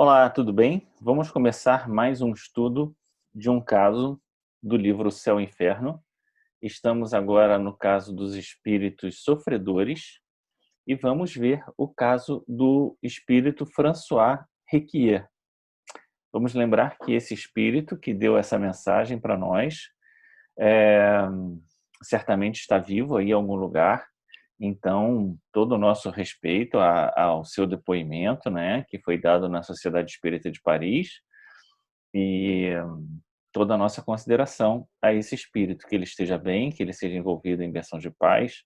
Olá, tudo bem? Vamos começar mais um estudo de um caso do livro Céu e Inferno. Estamos agora no caso dos espíritos sofredores e vamos ver o caso do espírito François Requier. Vamos lembrar que esse espírito que deu essa mensagem para nós é, certamente está vivo aí em algum lugar. Então, todo o nosso respeito ao seu depoimento, né, que foi dado na Sociedade Espírita de Paris, e toda a nossa consideração a esse espírito, que ele esteja bem, que ele seja envolvido em bênção de paz,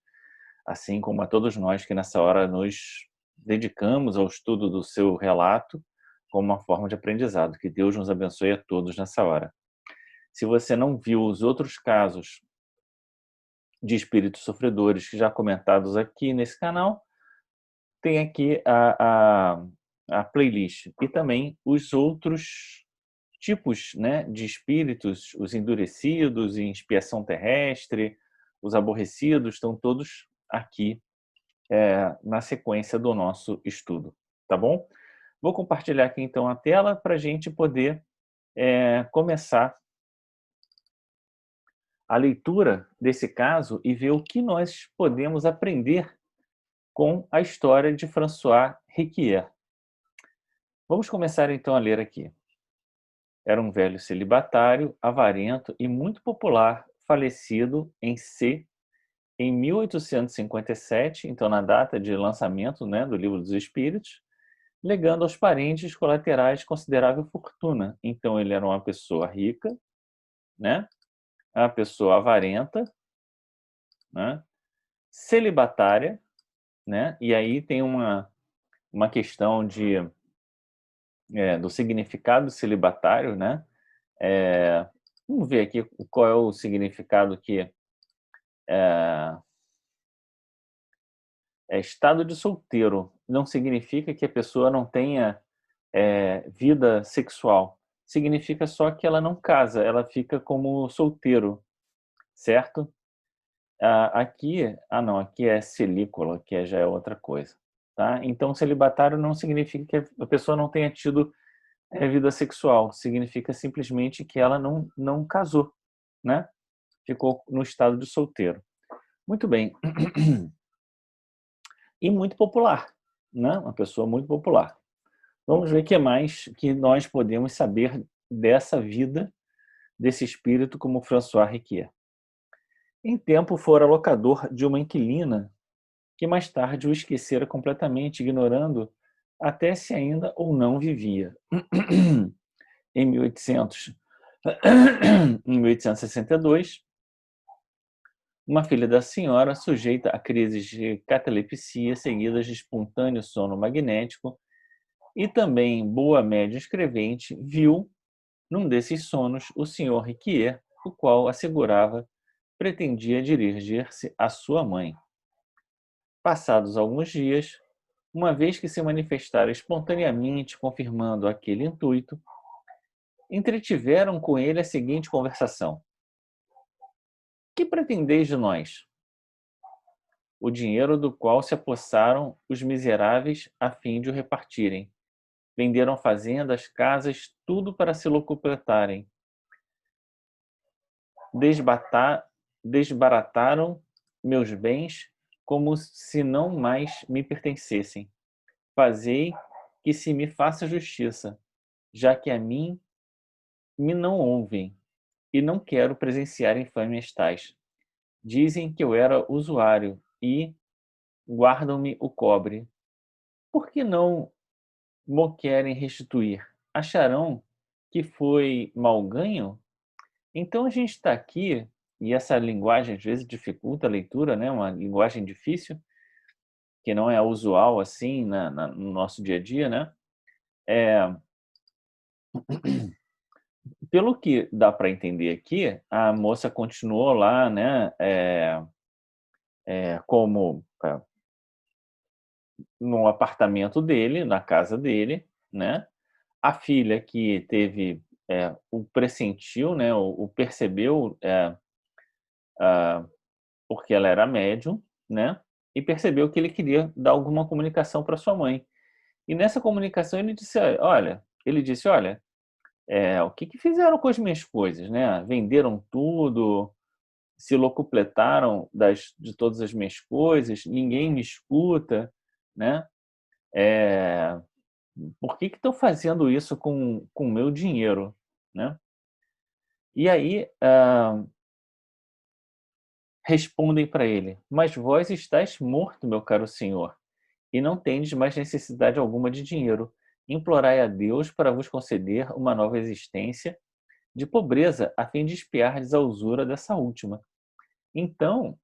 assim como a todos nós que nessa hora nos dedicamos ao estudo do seu relato como uma forma de aprendizado. Que Deus nos abençoe a todos nessa hora. Se você não viu os outros casos de espíritos sofredores que já comentados aqui nesse canal, tem aqui a playlist e também os outros tipos, né, de espíritos, os endurecidos em expiação terrestre, os aborrecidos, estão todos aqui na sequência do nosso estudo, tá bom? Vou compartilhar aqui então a tela para a gente poder começar a leitura desse caso e ver o que nós podemos aprender com a história de François Requier. Vamos começar então a ler aqui. Era um velho celibatário, avarento e muito popular, falecido em C em 1857, então na data de lançamento, né, do Livro dos Espíritos, legando aos parentes colaterais considerável fortuna. Então ele era uma pessoa rica, né, uma pessoa avarenta, né, celibatária, né, e aí tem uma questão do significado celibatário, né? Vamos ver aqui qual é o significado que estado de solteiro. Não significa que a pessoa não tenha vida sexual. Significa só que ela não casa, ela fica como solteiro, certo? Aqui é celícola, que já é outra coisa, tá? Então, celibatário não significa que a pessoa não tenha tido vida sexual, significa simplesmente que ela não casou, né? Ficou no estado de solteiro. Muito bem. E muito popular, né? Uma pessoa muito popular. Vamos ver o que mais que nós podemos saber dessa vida, desse espírito como François Requier. Em tempo fora locador de uma inquilina que mais tarde o esquecera completamente, ignorando até se ainda ou não vivia. Em 1862, uma filha da senhora, sujeita a crises de catalepsia seguidas de espontâneo sono magnético e também boa média escrevente, viu, num desses sonos, o senhor Riquier, o qual assegurava pretendia dirigir-se à sua mãe. Passados alguns dias, uma vez que se manifestara espontaneamente confirmando aquele intuito, entretiveram com ele a seguinte conversação: que pretendeis de nós? O dinheiro do qual se apossaram os miseráveis a fim de o repartirem. Venderam fazendas, casas, tudo para se locupletarem. Desbarataram meus bens como se não mais me pertencessem. Fazei que se me faça justiça, já que a mim me não ouvem, e não quero presenciar infâmias tais. Dizem que eu era usuário e guardam-me o cobre. Por que não mo querem restituir? Acharão que foi mal ganho? Então a gente está aqui, e essa linguagem às vezes dificulta a leitura, né? Uma linguagem difícil, que não é usual assim no nosso dia a dia, né? É, pelo que dá para entender aqui, a moça continuou lá, né? Como no apartamento dele, na casa dele, né? A filha que teve o pressentiu, né? O percebeu, porque ela era médium, né? E percebeu que ele queria dar alguma comunicação para sua mãe. E nessa comunicação ele disse, olha, o que que fizeram com as minhas coisas, né? Venderam tudo, se locupletaram de todas as minhas coisas, ninguém me escuta, né? É, por que que estão fazendo isso com o meu dinheiro, né? E aí, respondem para ele: "Mas vós estáis morto, meu caro senhor, e não tendes mais necessidade alguma de dinheiro. Implorai a Deus para vos conceder uma nova existência de pobreza, a fim de expiardes a usura dessa última." Então,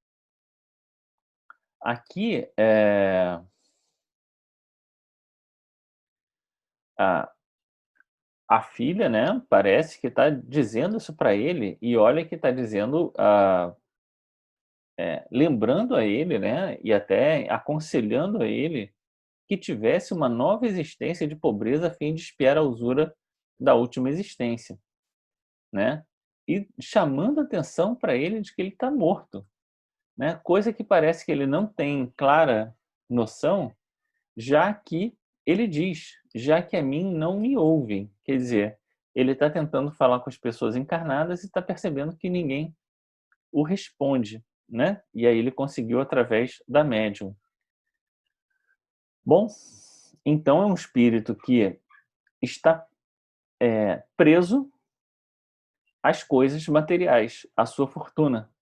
aqui, a a filha, né, parece que está dizendo isso para ele, e olha que está dizendo, lembrando a ele, né, e até aconselhando a ele que tivesse uma nova existência de pobreza a fim de expiar a usura da última existência, né, e chamando atenção para ele de que ele está morto, né, coisa que parece que ele não tem clara noção, já que ele diz: "Já que a mim não me ouvem", quer dizer, ele está tentando falar com as pessoas encarnadas e está percebendo que ninguém o responde, né, e aí ele conseguiu através da médium. Bom, então é um espírito que está, preso às coisas materiais, à sua fortuna,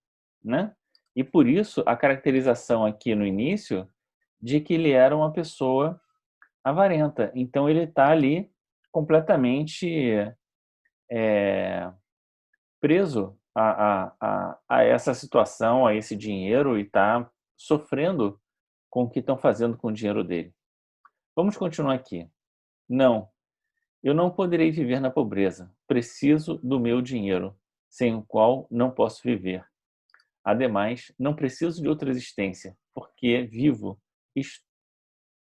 né. E por isso a caracterização aqui no início, de que ele era uma pessoa avarenta. Então ele está ali completamente, preso a essa situação, a esse dinheiro e está sofrendo com o que estão fazendo com o dinheiro dele. Vamos continuar aqui. "Não, eu não poderei viver na pobreza. Preciso do meu dinheiro, sem o qual não posso viver. Ademais, não preciso de outra existência, es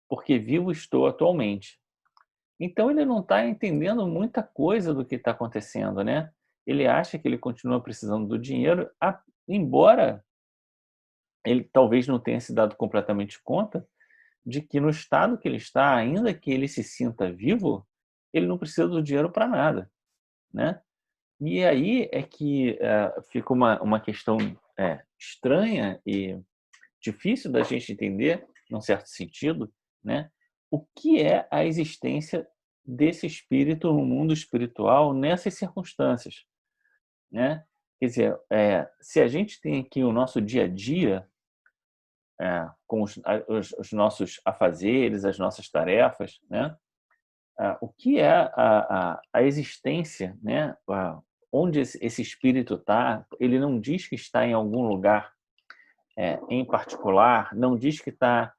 porque vivo estou atualmente." Então ele não está entendendo muita coisa do que está acontecendo, né. Ele acha que ele continua precisando do dinheiro, embora ele talvez não tenha se dado completamente conta de que no estado que ele está, ainda que ele se sinta vivo, ele não precisa do dinheiro para nada, né. E aí é que, fica uma questão, estranha e difícil da gente entender, num certo sentido, né, o que é a existência desse espírito no mundo espiritual nessas circunstâncias, né. Quer dizer, se a gente tem aqui o nosso dia a dia, com os nossos afazeres, as nossas tarefas, né, o que é a existência, né, onde esse espírito está, ele não diz que está em algum lugar, em particular, não diz que está,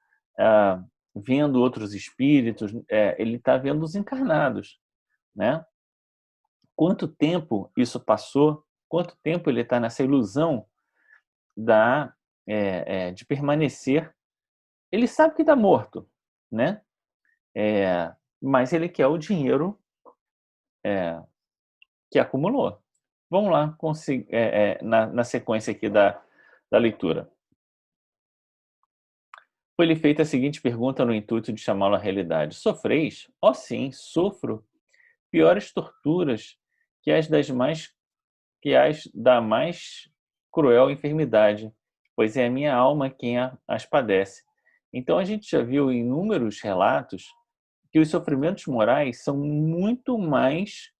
vendo outros espíritos, ele está vendo os encarnados, né. Quanto tempo isso passou, quanto tempo ele está nessa ilusão da de permanecer, ele sabe que está morto, né, mas ele quer o dinheiro, que acumulou. Vamos lá, na sequência aqui da leitura. Foi-lhe feita a seguinte pergunta no intuito de chamá-lo à realidade: "Sofreis?" "Ó sim, sofro piores torturas que as das mais que as da mais cruel enfermidade, pois é a minha alma quem as padece." Então a gente já viu inúmeros relatos que os sofrimentos morais são muito mais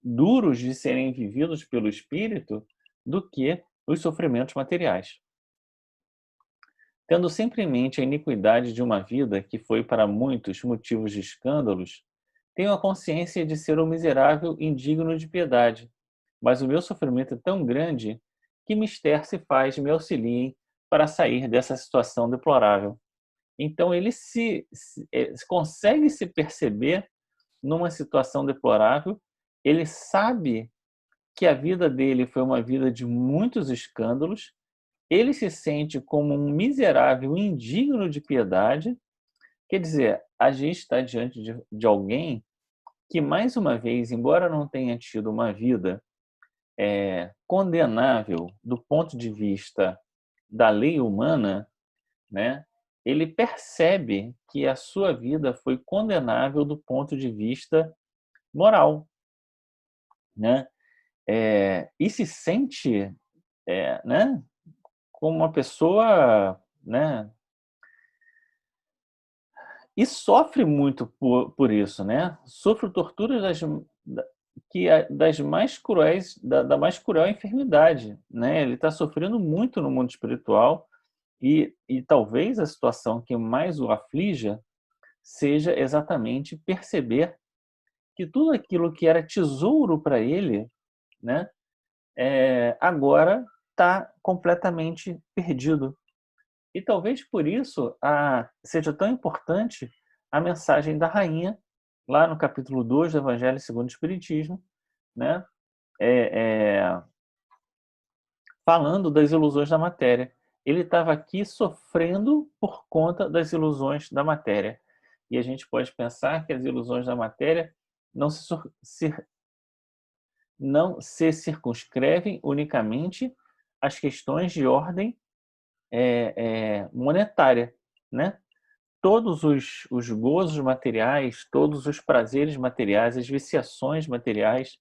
duros de serem vividos pelo espírito do que os sofrimentos materiais. Tendo sempre em mente a iniquidade de uma vida que foi para muitos motivos de escândalos, tenho a consciência de ser um miserável indigno de piedade, mas o meu sofrimento é tão grande que mister se faz me auxiliem para sair dessa situação deplorável. Então ele consegue se perceber numa situação deplorável, ele sabe que a vida dele foi uma vida de muitos escândalos, ele se sente como um miserável indigno de piedade, quer dizer, a gente está diante de alguém que, mais uma vez, embora não tenha tido uma vida, condenável do ponto de vista da lei humana, né, ele percebe que a sua vida foi condenável do ponto de vista moral, né? E se sente, né, como uma pessoa, né, e sofre muito por isso, né? Sofre torturas das mais cruéis, da mais cruel enfermidade, né? Ele está sofrendo muito no mundo espiritual e talvez a situação que mais o aflija seja exatamente perceber que tudo aquilo que era tesouro para ele, né, agora está completamente perdido. E talvez por isso seja tão importante a mensagem da rainha, lá no capítulo 2 do Evangelho segundo o Espiritismo, né? É, é, falando das ilusões da matéria. Ele estava aqui sofrendo por conta das ilusões da matéria. E a gente pode pensar que as ilusões da matéria não não se circunscrevem unicamente às questões de ordem monetária, né? Todos os gozos materiais, todos os prazeres materiais, as viciações materiais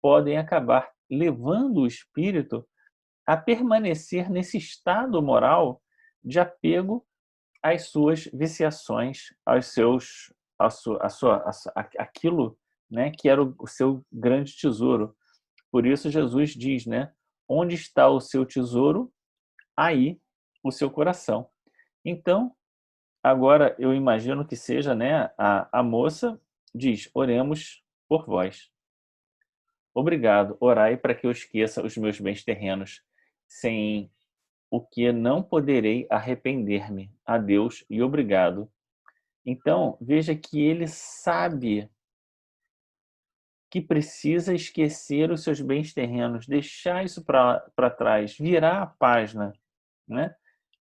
podem acabar levando o espírito a permanecer nesse estado moral de apego às suas viciações, aos seus, aquilo, né, que era o seu grande tesouro. Por isso Jesus diz, né, onde está o seu tesouro, aí o seu coração. Então, agora eu imagino que seja, né, a moça diz, oremos por vós. Obrigado, orai para que eu esqueça os meus bens terrenos, sem o que não poderei arrepender-me. A Deus e obrigado. Então, veja que ele sabe que precisa esquecer os seus bens terrenos, deixar isso para trás, virar a página, né?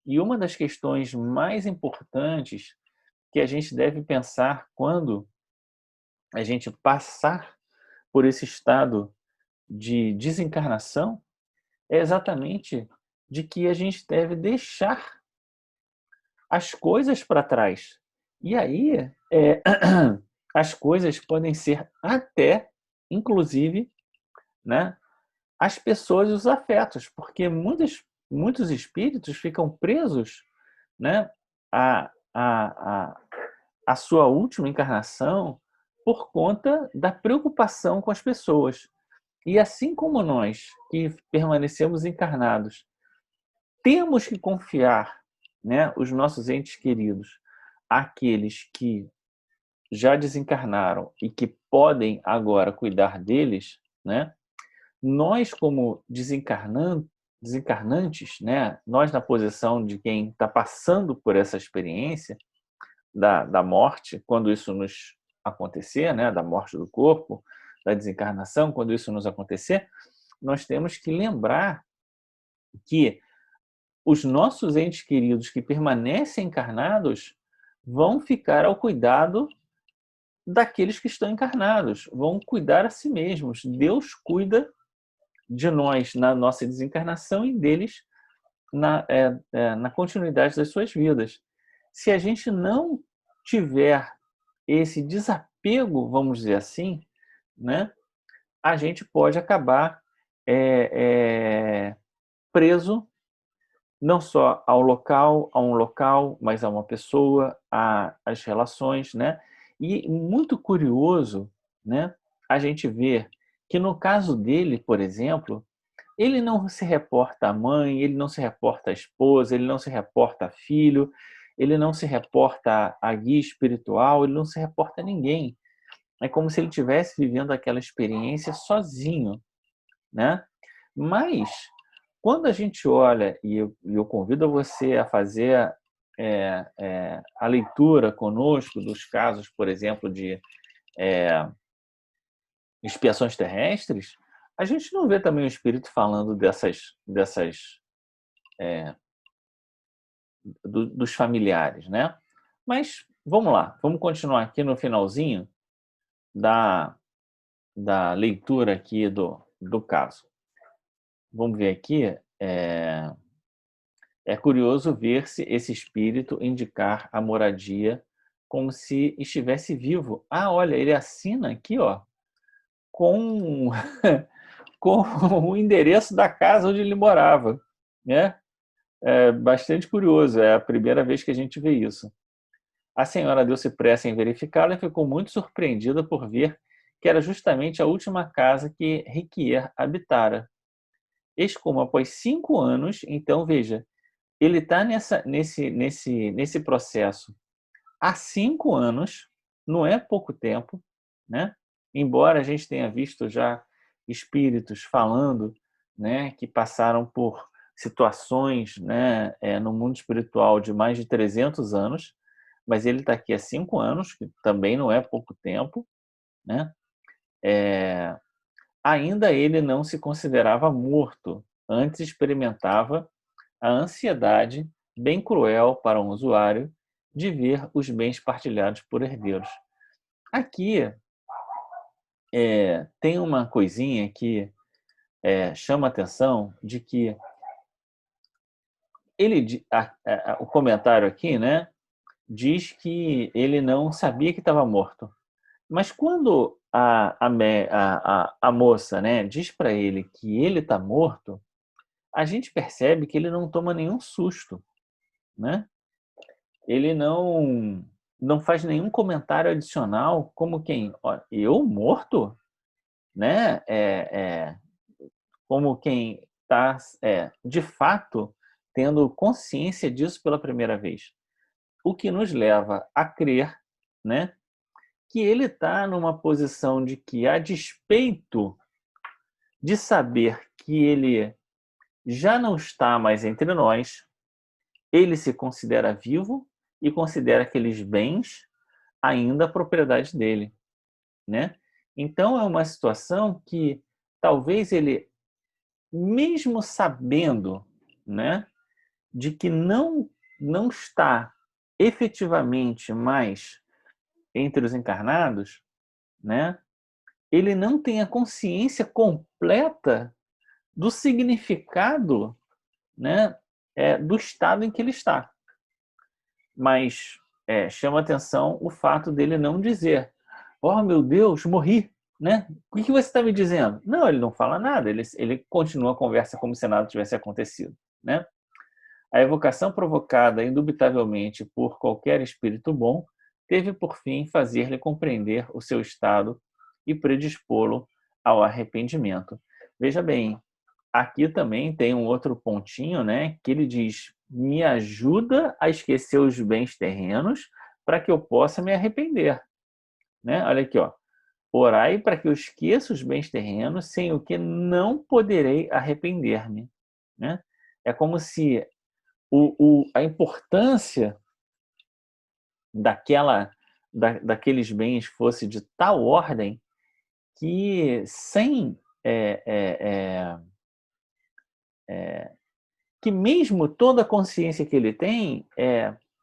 E uma das questões mais importantes que a gente deve pensar quando a gente passar por esse estado de desencarnação é exatamente de que a gente deve deixar as coisas para trás. E aí, as coisas podem ser até, inclusive, né, as pessoas e os afetos, porque muitos espíritos ficam presos, né, a a sua última encarnação por conta da preocupação com as pessoas. E assim como nós, que permanecemos encarnados, temos que confiar, né, os nossos entes queridos, àqueles que já desencarnaram e que podem agora cuidar deles, né? Nós, como desencarnantes, né? Nós na posição de quem está passando por essa experiência da morte, quando isso nos acontecer, né? Da morte do corpo, da desencarnação, quando isso nos acontecer, nós temos que lembrar que os nossos entes queridos que permanecem encarnados vão ficar ao cuidado daqueles que estão encarnados, vão cuidar a si mesmos. Deus cuida de nós na nossa desencarnação e deles na continuidade das suas vidas. Se a gente não tiver esse desapego, vamos dizer assim, né, a gente pode acabar preso não só a um local, mas a uma pessoa, às relações, né? E muito curioso, né? A gente vê que no caso dele, por exemplo, ele não se reporta à mãe, ele não se reporta à esposa, ele não se reporta a filho, ele não se reporta a guia espiritual, ele não se reporta a ninguém. É como se ele estivesse vivendo aquela experiência sozinho, né? Mas quando a gente olha, e eu convido você a fazer a leitura conosco dos casos, por exemplo, de expiações terrestres, a gente não vê também o espírito falando dos familiares, né? Mas vamos lá, vamos continuar aqui no finalzinho da, da leitura aqui do caso. Vamos ver aqui. É curioso ver se esse espírito indicar a moradia como se estivesse vivo. Ah, olha, ele assina aqui, ó, com, com o endereço da casa onde ele morava, né? É bastante curioso, é a primeira vez que a gente vê isso. A senhora deu-se pressa em verificá-lo e ficou muito surpreendida por ver que era justamente a última casa que Riquier habitara. Eis como, após 5 anos, então veja, ele está nesse processo há 5 anos, não é pouco tempo, né? Embora a gente tenha visto já espíritos falando, né, que passaram por situações, né, no mundo espiritual de mais de 300 anos, mas ele está aqui há 5 anos, que também não é pouco tempo, né? Ainda ele não se considerava morto, antes experimentava a ansiedade, bem cruel para um usuário, de ver os bens partilhados por herdeiros. Aqui tem uma coisinha que chama a atenção de que o comentário aqui, né, diz que ele não sabia que estava morto. Mas quando a moça, né, diz para ele que ele está morto, a gente percebe que ele não toma nenhum susto, né? Ele não faz nenhum comentário adicional, como quem, ó, eu morto, né? Como quem está, de fato, tendo consciência disso pela primeira vez. O que nos leva a crer, né, que ele está numa posição de que, a despeito de saber que ele já não está mais entre nós, ele se considera vivo e considera aqueles bens ainda propriedade dele, né? Então é uma situação que talvez ele, mesmo sabendo, né, de que não está efetivamente mais entre os encarnados, né, ele não tenha consciência completa do significado, né, do estado em que ele está. Mas chama atenção o fato dele não dizer: oh, meu Deus, morri, né? O que você está me dizendo? Não, ele não fala nada, ele continua a conversa como se nada tivesse acontecido, né? A evocação provocada, indubitavelmente, por qualquer espírito bom, teve por fim fazer-lhe compreender o seu estado e predispô-lo ao arrependimento. Veja bem, aqui também tem um outro pontinho, né, que ele diz: me ajuda a esquecer os bens terrenos para que eu possa me arrepender, né? Olha aqui, ó. Orai para que eu esqueça os bens terrenos, sem o que não poderei arrepender-me, né? É como se a importância daqueles bens fosse de tal ordem que sem que mesmo toda a consciência que ele tem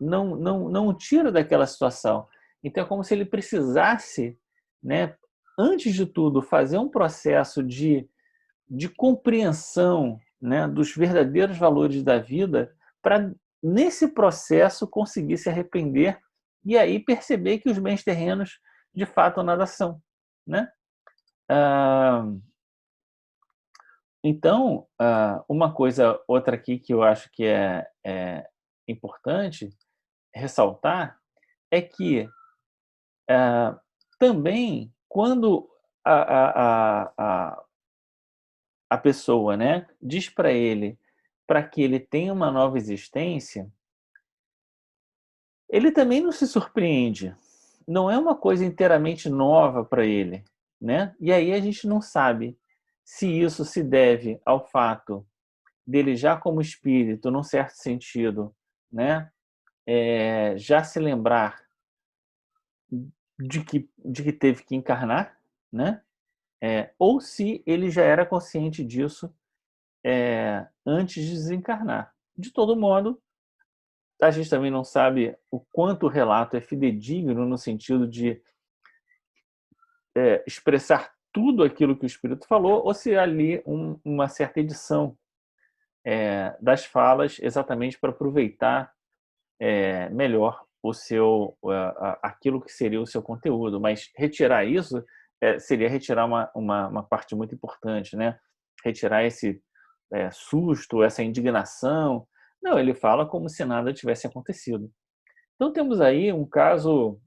não o tira daquela situação. Então é como se ele precisasse, né, antes de tudo, fazer um processo de compreensão, né, dos verdadeiros valores da vida, para, nesse processo, conseguir se arrepender e aí perceber que os bens terrenos, de fato, nada são, né? Então, uma coisa, outra aqui que eu acho que é importante ressaltar é que também quando a pessoa, né, diz para ele para que ele tenha uma nova existência, ele também não se surpreende. Não é uma coisa inteiramente nova para ele, né? E aí a gente não sabe se isso se deve ao fato dele já como espírito, num certo sentido, né, já se lembrar de que teve que encarnar, né? Ou se ele já era consciente disso antes de desencarnar. De todo modo, a gente também não sabe o quanto o relato é fidedigno no sentido de expressar tudo aquilo que o espírito falou, ou se há ali uma certa edição das falas exatamente para aproveitar melhor o seu, aquilo que seria o seu conteúdo. Mas retirar isso seria retirar uma parte muito importante, né? Retirar esse susto, essa indignação. Não, ele fala como se nada tivesse acontecido. Então temos aí um caso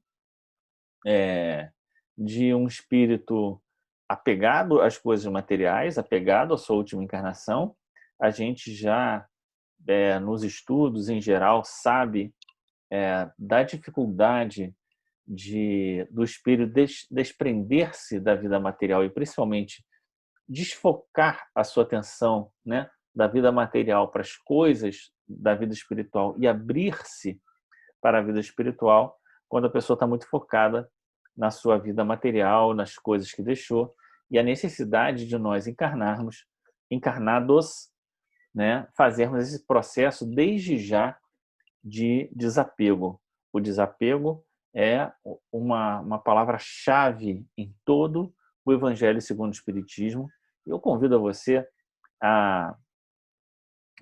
de um espírito apegado às coisas materiais, apegado à sua última encarnação. A gente já, nos estudos em geral, sabe da dificuldade do espírito desprender-se da vida material e principalmente desfocar a sua atenção, né, da vida material para as coisas da vida espiritual e abrir-se para a vida espiritual quando a pessoa está muito focada na sua vida material, nas coisas que deixou, e a necessidade de nós encarnados, né, fazermos esse processo desde já de desapego. O desapego é uma palavra-chave em todo o Evangelho segundo o Espiritismo. Eu convido a você a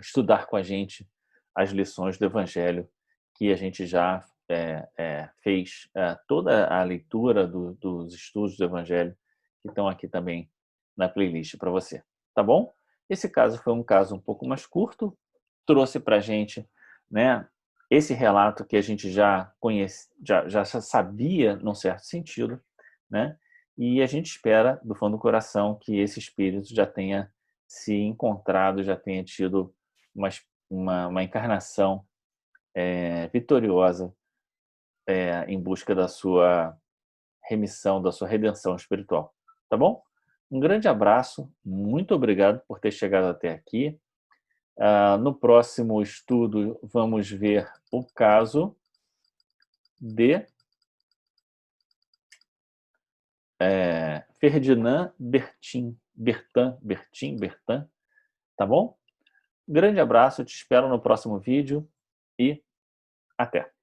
estudar com a gente as lições do Evangelho que a gente já fez, toda a leitura dos estudos do Evangelho que estão aqui também na playlist para você. Tá bom? Esse caso foi um caso um pouco mais curto, trouxe para a gente, né, esse relato que a gente já conhece, já sabia num certo sentido, né? E a gente espera, do fundo do coração, que esse espírito já tenha se encontrado, já tenha tido uma encarnação vitoriosa em busca da sua remissão, da sua redenção espiritual. Tá bom? Um grande abraço, muito obrigado por ter chegado até aqui. No próximo estudo, vamos ver o caso de Ferdinand Bertin, tá bom? Grande abraço, te espero no próximo vídeo e até!